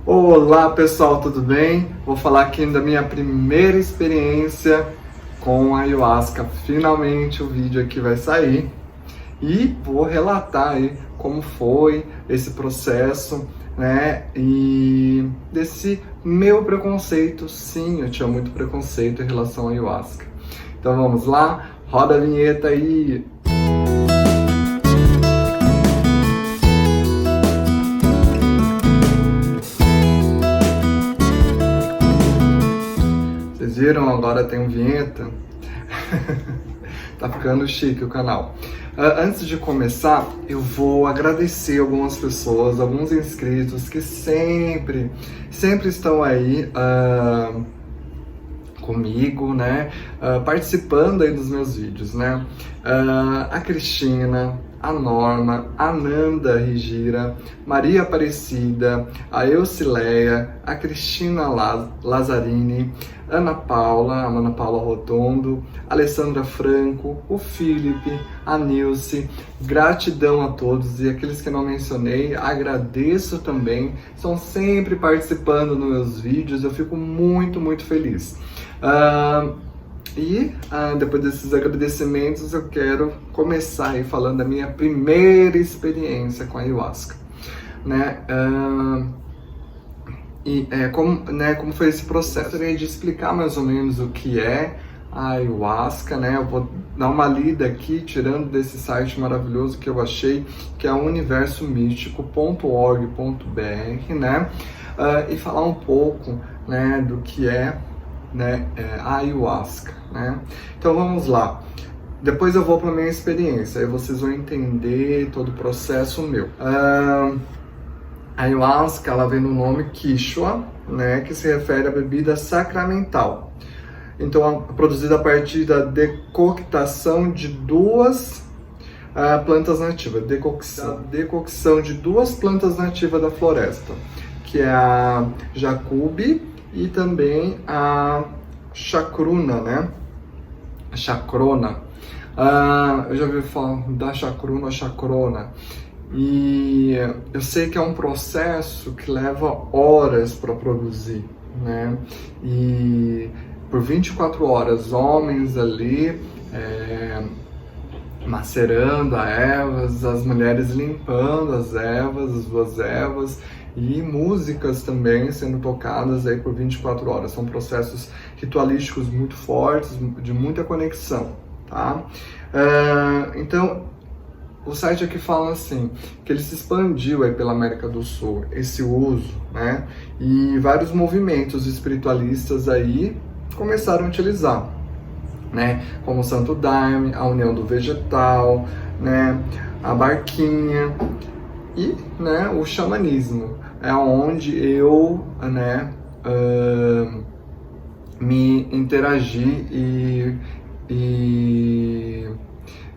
Olá pessoal, tudo bem? Vou falar aqui da minha primeira experiência com a ayahuasca. Finalmente o vídeo aqui vai sair e vou relatar aí como foi esse processo, né? E desse meu preconceito. Sim, eu tinha muito preconceito em relação à ayahuasca. Então vamos lá, roda a vinheta aí. Vocês viram? Agora tem vinheta. Tá ficando chique o canal. Antes de começar, eu vou agradecer algumas pessoas, alguns inscritos que sempre estão aí comigo, né? Participando aí dos meus vídeos, né? A Cristina, a Norma, a Nanda Rigira, Maria Aparecida, a Eucileia, a Cristina Lazzarini, a Ana Paula Rotondo, Alessandra Franco, o Felipe, a Nilce. Gratidão a todos, e aqueles que não mencionei, agradeço também, estão sempre participando nos meus vídeos, eu fico muito feliz. Depois desses agradecimentos, eu quero começar aí falando da minha primeira experiência com a ayahuasca, né? Como foi esse processo? Eu gostaria de explicar mais ou menos o que é a ayahuasca, né? Eu vou dar uma lida aqui, tirando desse site maravilhoso que eu achei, que é universomístico.org.br, né? E falar um pouco, né, do que é, né, a ayahuasca, né? Então vamos lá. Depois eu vou para minha experiência, aí vocês vão entender todo o processo meu. A ayahuasca, ela vem do nome Quichua, né, que se refere à bebida sacramental. Então, produzida a partir da decoctação de duas plantas nativas, decocção de duas plantas nativas da floresta, que é a jacube e também a chacruna, né? A chacrona. Eu já ouvi falar da chacrona. E eu sei que é um processo que leva horas para produzir, né? E por 24 horas, homens ali macerando as ervas, as mulheres limpando as duas ervas, e músicas também sendo tocadas aí por 24 horas. São processos ritualísticos muito fortes, de muita conexão, tá? Então, o site aqui fala assim, que ele se expandiu aí pela América do Sul, esse uso, né? E vários movimentos espiritualistas aí começaram a utilizar, né? Como o Santo Daime, a União do Vegetal, né? A Barquinha e, né, o xamanismo. É onde eu, né, me interagi e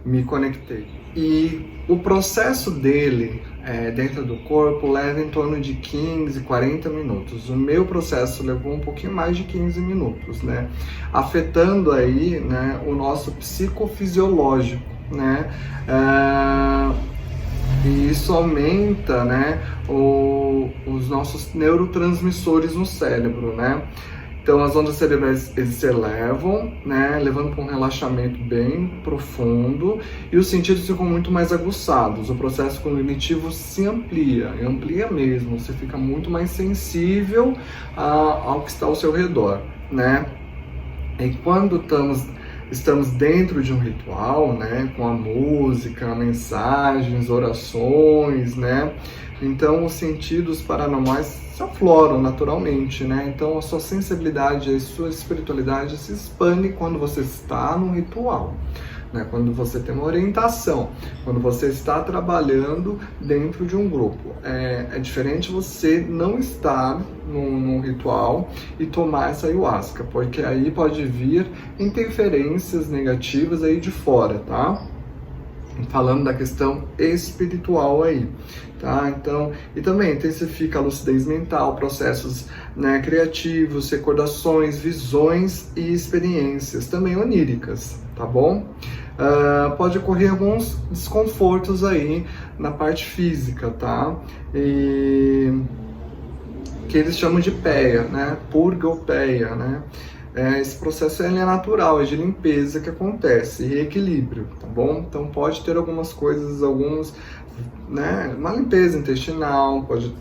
me conectei. E o processo dele dentro do corpo leva em torno de 15, 40 minutos. O meu processo levou um pouquinho mais de 15 minutos, né? Afetando aí, né, o nosso psicofisiológico, né? E isso aumenta, né, os nossos neurotransmissores no cérebro, né? Então as ondas cerebrais eles se elevam, né, levando para um relaxamento bem profundo, e os sentidos ficam muito mais aguçados. O processo cognitivo se amplia mesmo. Você fica muito mais sensível ao que está ao seu redor, né? E quando estamos dentro de um ritual, né, com a música, mensagens, orações, né? Então os sentidos paranormais se afloram naturalmente, né? Então a sua sensibilidade, a sua espiritualidade se expande quando você está num ritual, né? Quando você tem uma orientação, quando você está trabalhando dentro de um grupo. É diferente você não estar num ritual e tomar essa ayahuasca, porque aí pode vir interferências negativas aí de fora, tá? Falando da questão espiritual aí, tá? Então, e também intensifica a lucidez mental, processos, né, criativos, recordações, visões e experiências, também oníricas, tá bom? Pode ocorrer alguns desconfortos aí na parte física, tá? que eles chamam de peia, né? Purga ou peia, né? Esse processo ele é natural, é de limpeza que acontece, reequilíbrio, tá bom? Então pode ter algumas coisas, né? Uma limpeza intestinal, pode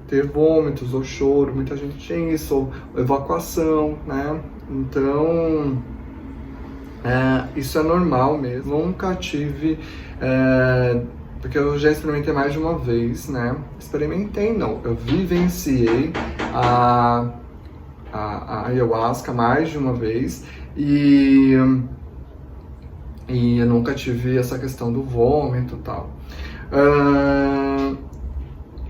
ter vômitos ou choro, muita gente tem isso, ou evacuação, né? Então, isso é normal mesmo. Nunca tive, porque eu já experimentei mais de uma vez, né? Experimentei não, eu vivenciei a ayahuasca mais de uma vez e eu nunca tive essa questão do vômito e tal.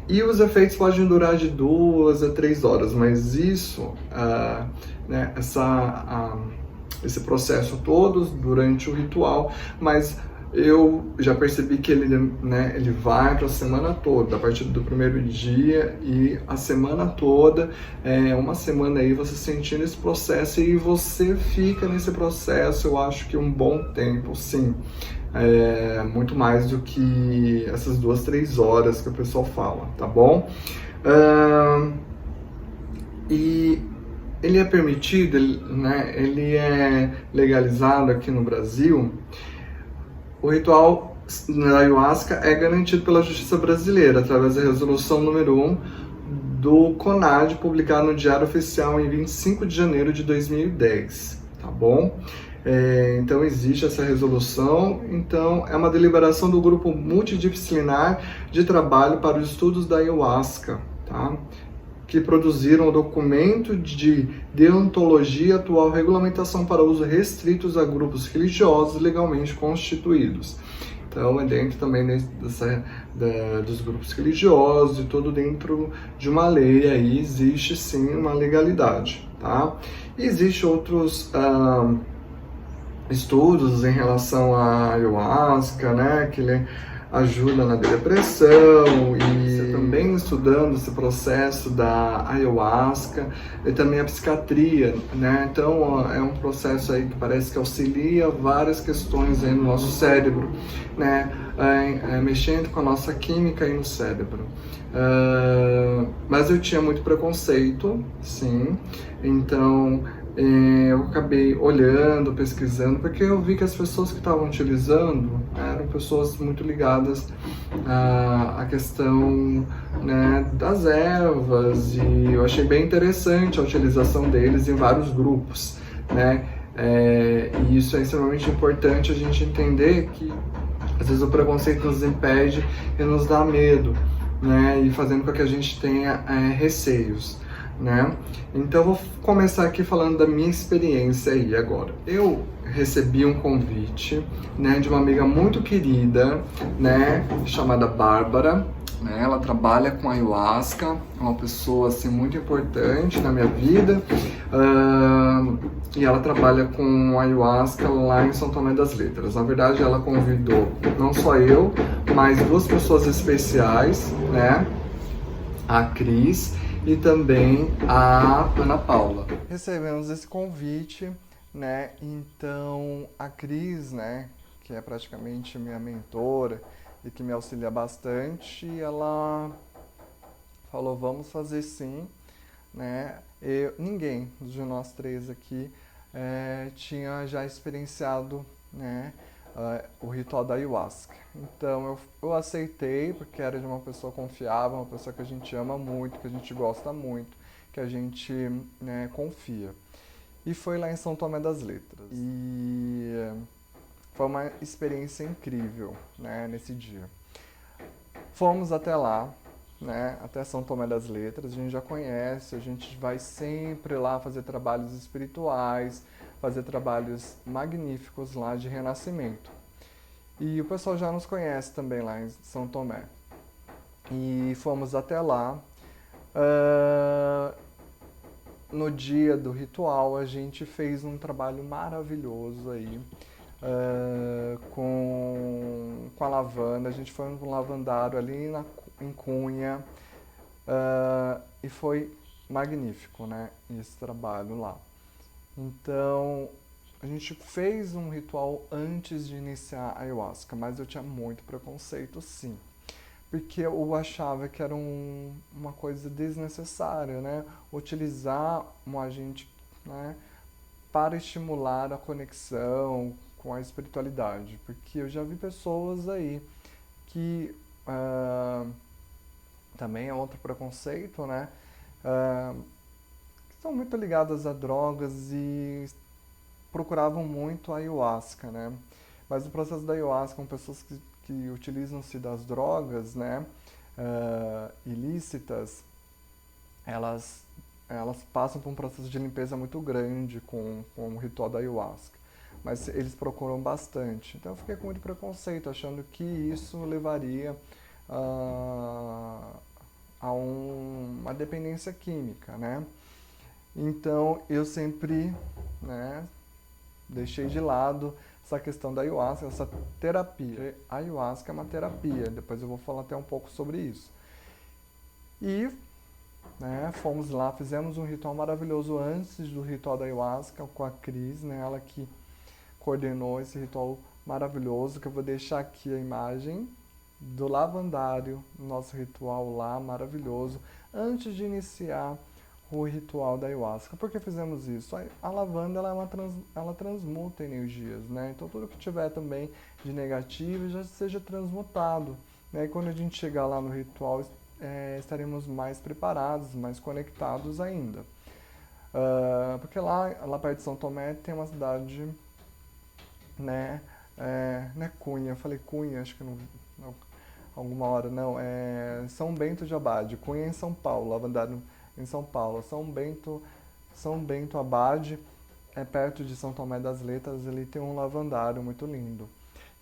E os efeitos podem durar de 2 a 3 horas, mas isso, né, esse processo todo durante o ritual, mas eu já percebi que ele, né, ele vai para a semana toda, a partir do primeiro dia e a semana toda, uma semana aí você sentindo esse processo e você fica nesse processo, eu acho que um bom tempo, sim. Muito mais do que essas 2, 3 horas que o pessoal fala, tá bom? E ele é permitido, né, ele é legalizado aqui no Brasil. O ritual da ayahuasca é garantido pela Justiça Brasileira, através da resolução número 1 do CONAD, publicada no Diário Oficial em 25 de janeiro de 2010, tá bom? Então existe essa resolução, então é uma deliberação do grupo multidisciplinar de trabalho para os estudos da ayahuasca, tá? Que produziram o documento de deontologia atual regulamentação para uso restritos a grupos religiosos legalmente constituídos. Então é dentro também dos grupos religiosos e tudo dentro de uma lei, aí existe sim uma legalidade, tá? E existe outros estudos em relação à ayahuasca, né, que ele ajuda na depressão, e também estudando esse processo da ayahuasca e também a psiquiatria, né? Então é um processo aí que parece que auxilia várias questões aí no nosso cérebro, né? Mexendo com a nossa química aí no cérebro. Mas eu tinha muito preconceito, sim, então eu acabei olhando, pesquisando, porque eu vi que as pessoas que estavam utilizando eram pessoas muito ligadas à questão, né, das ervas, e eu achei bem interessante a utilização deles em vários grupos, né? E isso é extremamente importante a gente entender que às vezes o preconceito nos impede e nos dá medo, né? E fazendo com que a gente tenha receios, né? Então eu vou começar aqui falando da minha experiência aí agora. Eu recebi um convite, né, de uma amiga muito querida, né, chamada Bárbara, né? Ela trabalha com ayahuasca, é uma pessoa assim muito importante na minha vida, e ela trabalha com ayahuasca lá em São Tomé das Letras. Na verdade, ela convidou não só eu, mas 2 pessoas especiais, né, a Cris e também a Ana Paula. Recebemos esse convite, né? Então a Cris, né, que é praticamente minha mentora e que me auxilia bastante, ela falou: vamos fazer sim, né? Ninguém de nós 3 aqui tinha já experienciado, né, o ritual da ayahuasca. Então eu aceitei, porque era de uma pessoa confiável, uma pessoa que a gente ama muito, que a gente gosta muito, que a gente, né, confia. E foi lá em São Tomé das Letras. E foi uma experiência incrível, né, nesse dia. Fomos até lá, né, até São Tomé das Letras, a gente já conhece, a gente vai sempre lá fazer trabalhos espirituais, fazer trabalhos magníficos lá de renascimento. E o pessoal já nos conhece também lá em São Tomé. E fomos até lá. No dia do ritual, a gente fez um trabalho maravilhoso aí, com a lavanda. A gente foi no lavandário ali em Cunha, e foi magnífico, né, esse trabalho lá. Então, a gente fez um ritual antes de iniciar a ayahuasca, mas eu tinha muito preconceito, sim. porque eu achava que era uma coisa desnecessária, né? Utilizar um agente, né, para estimular a conexão com a espiritualidade, porque eu já vi pessoas aí que também é outro preconceito, né? ah, que são muito ligadas a drogas e procuravam muito a ayahuasca, né? Mas o processo da ayahuasca com pessoas que utilizam-se das drogas, né, ilícitas, elas, elas passam por um processo de limpeza muito grande com o ritual da ayahuasca. Mas eles procuram bastante. Então eu fiquei com muito preconceito, achando que isso levaria a uma dependência química, né? Então eu sempre, né, deixei de lado essa questão da ayahuasca, essa terapia. A ayahuasca é uma terapia, depois eu vou falar até um pouco sobre isso. E, né, fomos lá, fizemos um ritual maravilhoso antes do ritual da ayahuasca com a Cris, né, ela que coordenou esse ritual maravilhoso, que eu vou deixar aqui a imagem do lavandário, nosso ritual lá maravilhoso, antes de iniciar o ritual da ayahuasca. Por que fizemos isso? A lavanda ela transmuta energias, né? Então tudo que tiver também de negativo já seja transmutado. Né? E quando a gente chegar lá no ritual, estaremos mais preparados, mais conectados ainda. Porque lá perto de São Tomé tem uma cidade, né? Não é Cunha, eu falei Cunha, acho que não alguma hora, não. É São Bento de Abade, Cunha em São Paulo, Lavandário em São Paulo. São Bento Abade é perto de São Tomé das Letras, ele tem um lavandário muito lindo.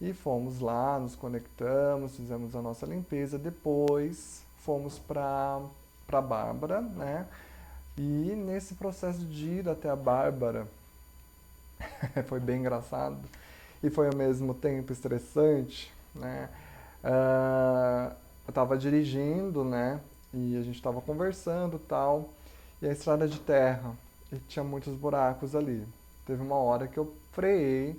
E fomos lá, nos conectamos, fizemos a nossa limpeza, depois fomos para Bárbara, né? E nesse processo de ir até a Bárbara, foi bem engraçado e foi ao mesmo tempo estressante, né? Eu estava dirigindo, né? E a gente estava conversando e tal, e a estrada de terra, e tinha muitos buracos ali. Teve uma hora que eu freiei,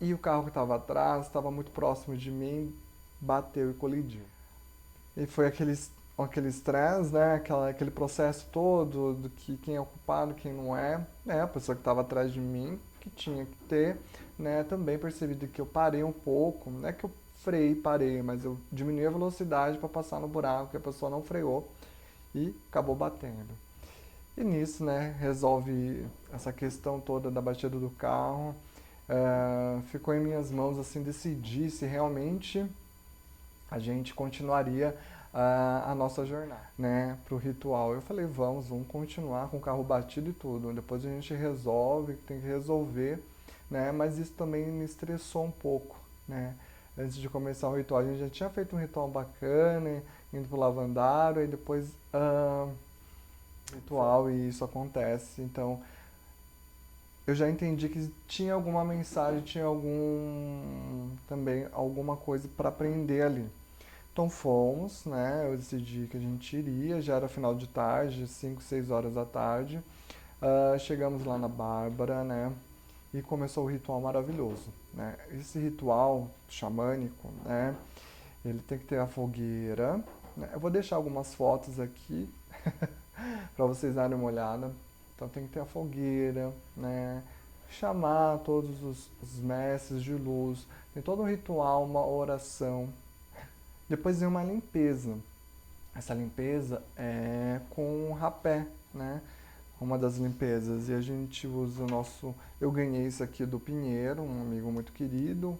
e o carro que estava atrás estava muito próximo de mim, bateu e colidiu. E foi aquele estresse, né? Aquele processo todo do que quem é o culpado, quem não é, né? A pessoa que estava atrás de mim, que tinha que ter, né? Também percebido que eu parei um pouco, não é que eu freiei e parei, mas eu diminui a velocidade para passar no buraco, que a pessoa não freou e acabou batendo. E nisso, né, resolve essa questão toda da batida do carro. Ficou em minhas mãos assim decidir se realmente a gente continuaria a nossa jornada, né, para o ritual. Eu falei, vamos continuar com o carro batido e tudo. Depois a gente resolve, tem que resolver, né? Mas isso também me estressou um pouco, né? Antes de começar o ritual, a gente já tinha feito um ritual bacana, indo pro lavandário, e depois ritual e isso acontece. Então eu já entendi que tinha alguma mensagem, tinha também alguma coisa para aprender ali. Então fomos, né? Eu decidi que a gente iria, já era final de tarde, 5, 6 horas da tarde. Chegamos lá na Bárbara, né? E começou o ritual maravilhoso, né? Esse ritual xamânico, né? Ele tem que ter a fogueira, né? Eu vou deixar algumas fotos aqui para vocês darem uma olhada. Então tem que ter a fogueira, né? Chamar todos os mestres de luz. Tem todo um ritual, uma oração. Depois vem uma limpeza. Essa limpeza é com rapé, né? Uma das limpezas. E a gente usa o nosso. Eu ganhei isso aqui do Pinheiro, um amigo muito querido,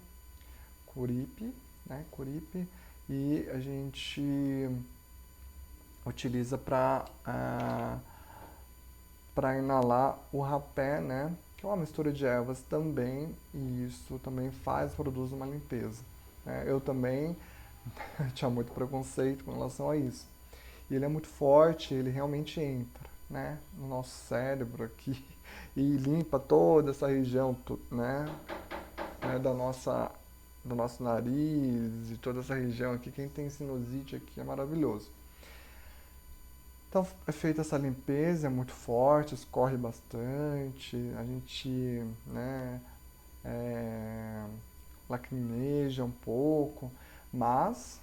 Curipe, né? Curipe. E a gente utiliza para inalar o rapé, né? Que é uma mistura de ervas também, e isso também produz uma limpeza. Né? Eu também tinha muito preconceito com relação a isso. E ele é muito forte, ele realmente entra, né, no nosso cérebro aqui e limpa toda essa região, né, do nosso nariz e toda essa região aqui. Quem tem sinusite aqui é maravilhoso. Então é feita essa limpeza, é muito forte, escorre bastante, a gente, né, lacrimeja um pouco, mas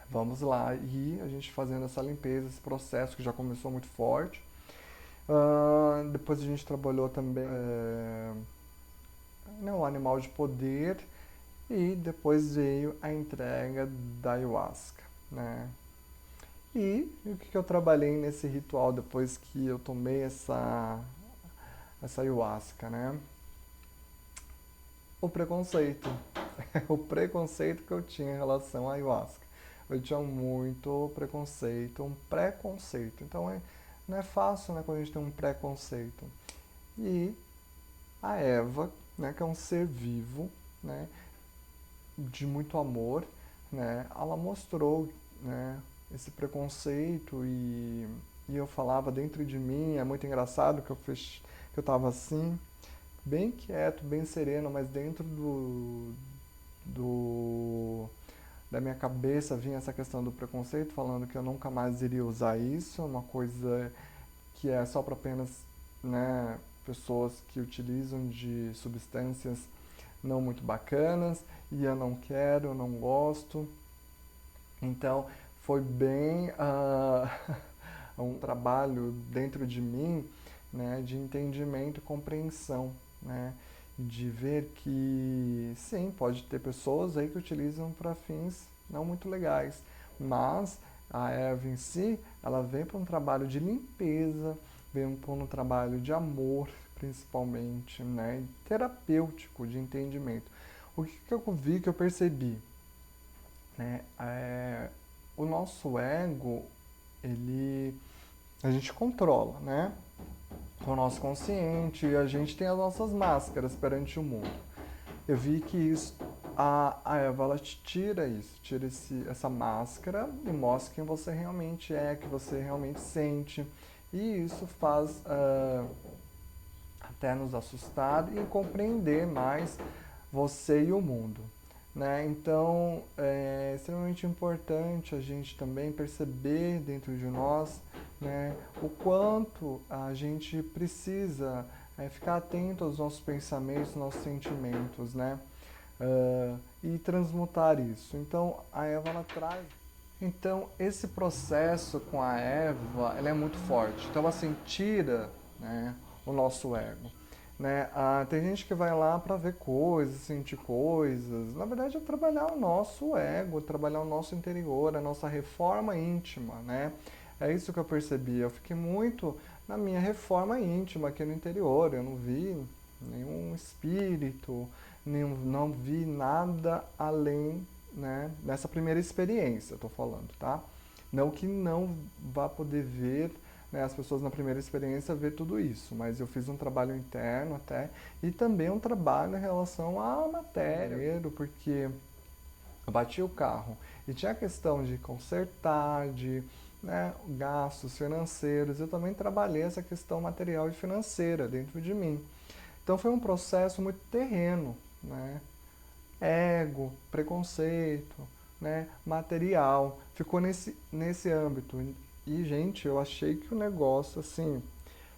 Vamos lá, e a gente fazendo essa limpeza, esse processo que já começou muito forte. Depois a gente trabalhou também o animal de poder e depois veio a entrega da ayahuasca, né? E o que eu trabalhei nesse ritual depois que eu tomei essa ayahuasca, né? O preconceito. O preconceito que eu tinha em relação à ayahuasca. Eu tinha muito preconceito, um preconceito. Então não é fácil, né, quando a gente tem um preconceito. E a Eva, né, que é um ser vivo, né, de muito amor, né, ela mostrou, né, esse preconceito e eu falava dentro de mim, é muito engraçado que eu tava assim, bem quieto, bem sereno, mas dentro da minha cabeça vinha essa questão do preconceito, falando que eu nunca mais iria usar isso, uma coisa que é só para apenas, né, pessoas que utilizam de substâncias não muito bacanas, e eu não quero, eu não gosto. Então foi bem um trabalho dentro de mim, né, de entendimento e compreensão, né, de ver que sim, pode ter pessoas aí que utilizam para fins não muito legais, mas a Eva em si, ela vem para um trabalho de limpeza, vem para um trabalho de amor, principalmente, né, terapêutico, de entendimento. O que eu vi, que eu percebi, né, o nosso ego, a gente controla, né? O nosso consciente, e a gente tem as nossas máscaras perante o mundo. Eu vi que isso, a Eva, ela te tira isso, tira essa máscara e mostra quem você realmente é, que você realmente sente. E isso faz até nos assustar e compreender mais você e o mundo. Né? Então, é extremamente importante a gente também perceber dentro de nós, né, o quanto a gente precisa ficar atento aos nossos pensamentos, nossos sentimentos, né? E transmutar isso. Então, a Eva ela traz. Então, esse processo com a Eva, ela é muito forte. Então, assim, tira, né, o nosso ego. Né? Tem gente que vai lá para ver coisas, sentir coisas. Na verdade, é trabalhar o nosso ego, trabalhar o nosso interior, a nossa reforma íntima, né? É isso que eu percebi. Eu fiquei muito na minha reforma íntima aqui no interior. Eu não vi nenhum espírito, não vi nada além, né, nessa primeira experiência, eu tô falando, tá? Não que não vá poder ver, né, as pessoas na primeira experiência ver tudo isso, mas eu fiz um trabalho interno até, e também um trabalho em relação à matéria, porque eu bati o carro e tinha a questão de consertar, de, né, gastos financeiros, eu também trabalhei essa questão material e financeira dentro de mim. Então foi um processo muito terreno, né? Ego, preconceito, né? Material, ficou nesse âmbito. E, gente, eu achei que o negócio, assim,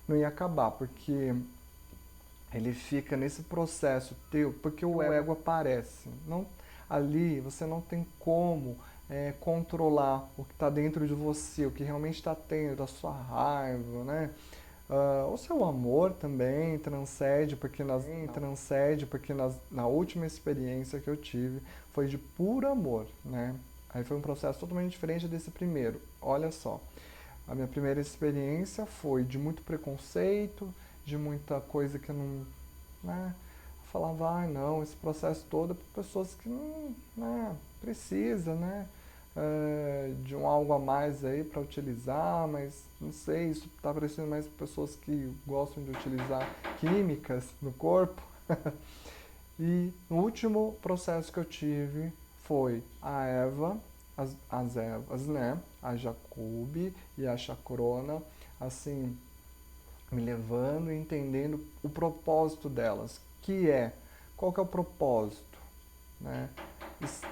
não ia acabar, porque ele fica nesse processo teu, porque o ego aparece. Não, ali você não tem como controlar o que está dentro de você, o que realmente está tendo, a sua raiva, né? O seu amor também transcende, porque na última experiência que eu tive foi de puro amor, né? Aí foi um processo totalmente diferente desse primeiro. Olha só, a minha primeira experiência foi de muito preconceito, de muita coisa que eu não, né? Eu falava, ah, não, esse processo todo é para pessoas que não, né, precisa, né? De um algo a mais aí para utilizar, mas não sei, isso está parecendo mais para pessoas que gostam de utilizar químicas no corpo. E o último processo que eu tive foi a Eva, as Evas, né? A Jacube e a Chacrona, assim, me levando e entendendo o propósito delas, que é, qual que é o propósito, né?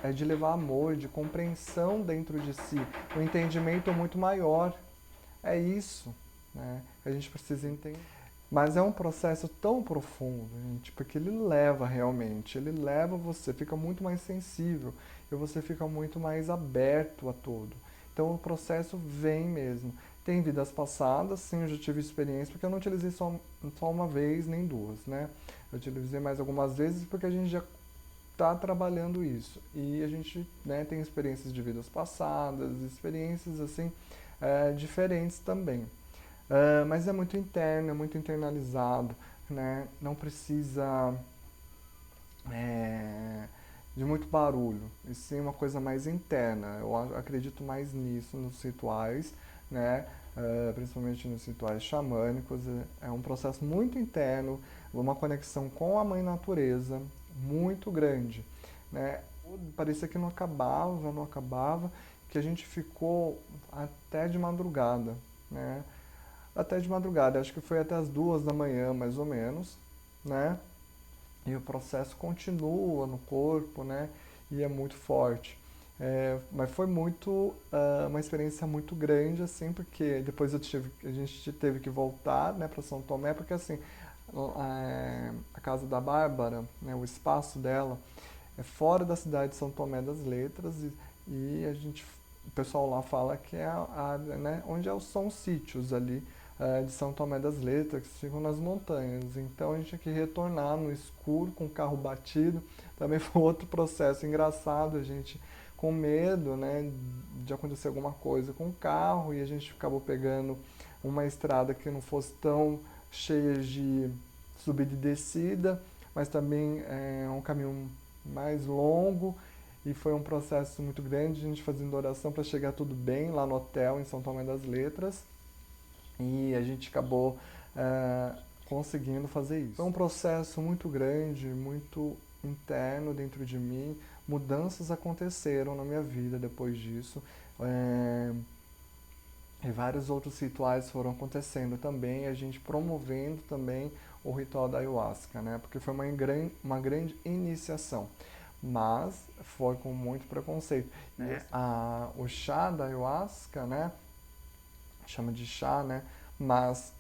É de levar amor, de compreensão dentro de si, um entendimento muito maior. É isso, né, que a gente precisa entender. Mas é um processo tão profundo, gente, porque ele leva realmente, ele leva você, fica muito mais sensível e você fica muito mais aberto a tudo. Então o processo vem mesmo. Tem vidas passadas, sim, eu já tive experiência, porque eu não utilizei só uma vez nem duas, né? Eu utilizei mais algumas vezes porque a gente já está trabalhando isso. E a gente, né, tem experiências de vidas passadas, experiências assim diferentes também. Mas é muito interno, é muito internalizado, né? Não precisa é, de muito barulho, e sim uma coisa mais interna. Eu acredito mais nisso nos rituais, né? Principalmente nos rituais xamânicos. É um processo muito interno, uma conexão com a mãe natureza muito grande, né? Parecia que não acabava, não acabava, que a gente ficou até de madrugada, né? Até de madrugada, acho que foi até as 2 da manhã, mais ou menos, né? E o processo continua no corpo, né? E é muito forte. Mas foi uma experiência muito grande, assim, porque depois a gente teve que voltar, né, para São Tomé, porque assim, a casa da Bárbara, né, o espaço dela é fora da cidade de São Tomé das Letras e o pessoal lá fala que é a área, né, onde são os sítios ali de São Tomé das Letras, que ficam nas montanhas. Então a gente tinha que retornar no escuro com o carro batido. Também foi outro processo engraçado, a gente com medo, né, de acontecer alguma coisa com o carro e a gente acabou pegando uma estrada que não fosse tão cheia de subida e descida, mas também é um caminho mais longo e foi um processo muito grande, a gente fazendo oração para chegar tudo bem lá no hotel em São Tomé das Letras e a gente acabou conseguindo fazer isso. Foi um processo muito grande, muito interno dentro de mim, mudanças aconteceram na minha vida depois disso. E vários outros rituais foram acontecendo também, a gente promovendo também o ritual da ayahuasca, né? Porque foi uma grande iniciação, mas foi com muito preconceito. O chá da ayahuasca, né? Chama de chá, né? Mas,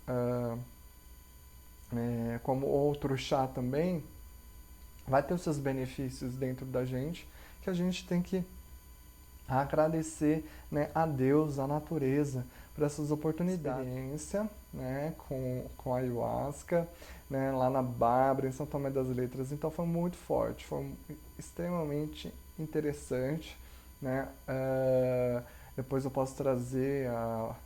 como outro chá também, vai ter os seus benefícios dentro da gente, que a gente tem que agradecer, né, a Deus, a natureza, por essas oportunidades. Experiência, né, com a ayahuasca, né, lá na Bárbara, em São Tomé das Letras. Então foi muito forte, foi extremamente interessante, né? Depois eu posso trazer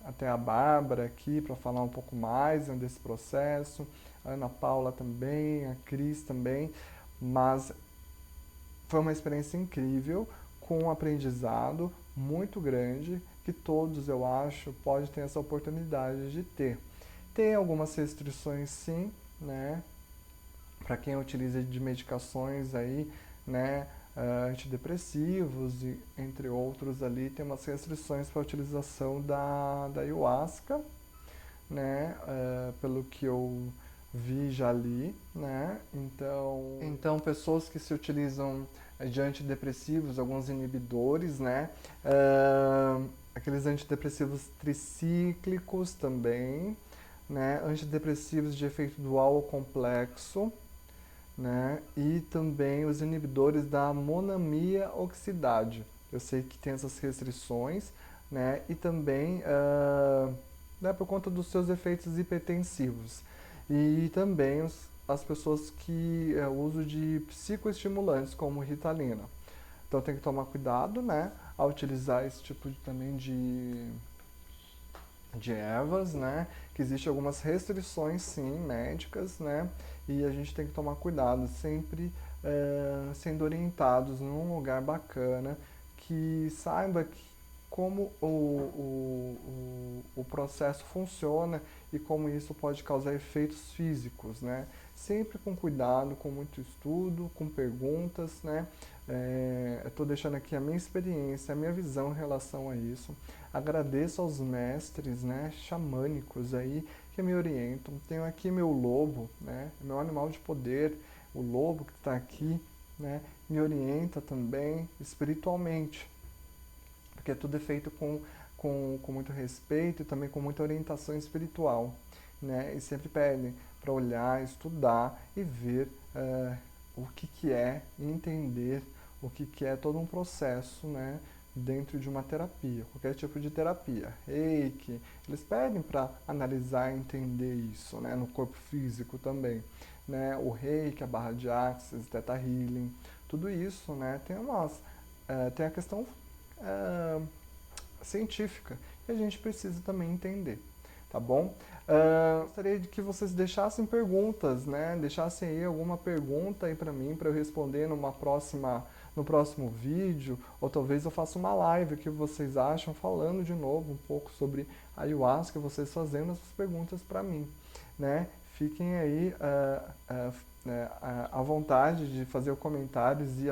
até a Bárbara aqui para falar um pouco mais, né, desse processo, a Ana Paula também, a Cris também, mas foi uma experiência incrível, com um aprendizado muito grande, que todos, eu acho, podem ter essa oportunidade de ter. Tem algumas restrições, sim, né? Para quem utiliza de medicações aí, né? Antidepressivos e entre outros ali, tem umas restrições para a utilização da ayahuasca, né? Pelo que eu vi já ali, né? Então pessoas que se utilizam de antidepressivos, alguns inibidores, né? Aqueles antidepressivos tricíclicos também, né? Antidepressivos de efeito dual ou complexo, né? E também os inibidores da monamia oxidase. Eu sei que tem essas restrições, né? E também né, por conta dos seus efeitos hipertensivos. E também as pessoas que o uso de psicoestimulantes, como Ritalina. Então tem que tomar cuidado, né, ao utilizar esse tipo também de ervas, né? Que existem algumas restrições, sim, médicas, né? E a gente tem que tomar cuidado, sempre sendo orientados num lugar bacana, que saiba como o processo funciona e como isso pode causar efeitos físicos, né? Sempre com cuidado, com muito estudo, com perguntas, né? Eu estou deixando aqui a minha experiência, a minha visão em relação a isso. Agradeço aos mestres, né, xamânicos aí que me orientam. Tenho aqui meu lobo, né, meu animal de poder, o lobo que está aqui, né, me orienta também espiritualmente, porque tudo é feito com muito respeito e também com muita orientação espiritual. né? E sempre pedem para olhar, estudar e ver o que é, entender o que é todo um processo, né? Dentro de uma terapia, qualquer tipo de terapia. Reiki, eles pedem para analisar e entender isso, né? No corpo físico também. Né? O Reiki, a barra de Axis, Theta Healing, tudo isso, né? Tem a questão científica que a gente precisa também entender, tá bom? Gostaria de que vocês deixassem perguntas, né? Deixassem aí alguma pergunta aí para mim, para eu responder no próximo vídeo, ou talvez eu faça uma live, o que vocês acham, falando de novo um pouco sobre a Ayahuasca, vocês fazendo essas perguntas para mim, né? Fiquem aí à vontade de fazer comentários e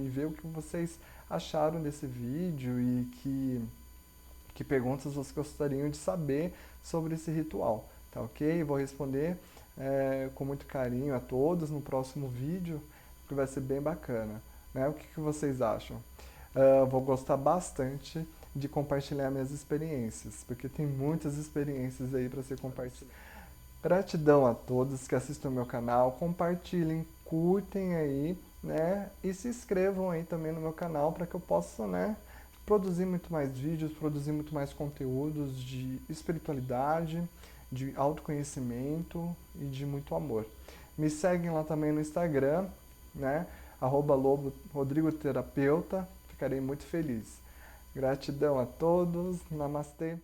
ver o que vocês acharam desse vídeo e que perguntas vocês gostariam de saber sobre esse ritual, tá ok? Vou responder com muito carinho a todos no próximo vídeo, que vai ser bem bacana, né? O que vocês acham? Vou gostar bastante de compartilhar minhas experiências, porque tem muitas experiências aí para ser compartilhadas. Gratidão a todos que assistem ao meu canal, compartilhem, curtem aí, né? E se inscrevam aí também no meu canal para que eu possa, né, produzir muito mais vídeos, produzir muito mais conteúdos de espiritualidade, de autoconhecimento e de muito amor. Me seguem lá também no Instagram, né? @lobo_rodrigoterapeuta. Ficarei muito feliz. Gratidão a todos. Namastê.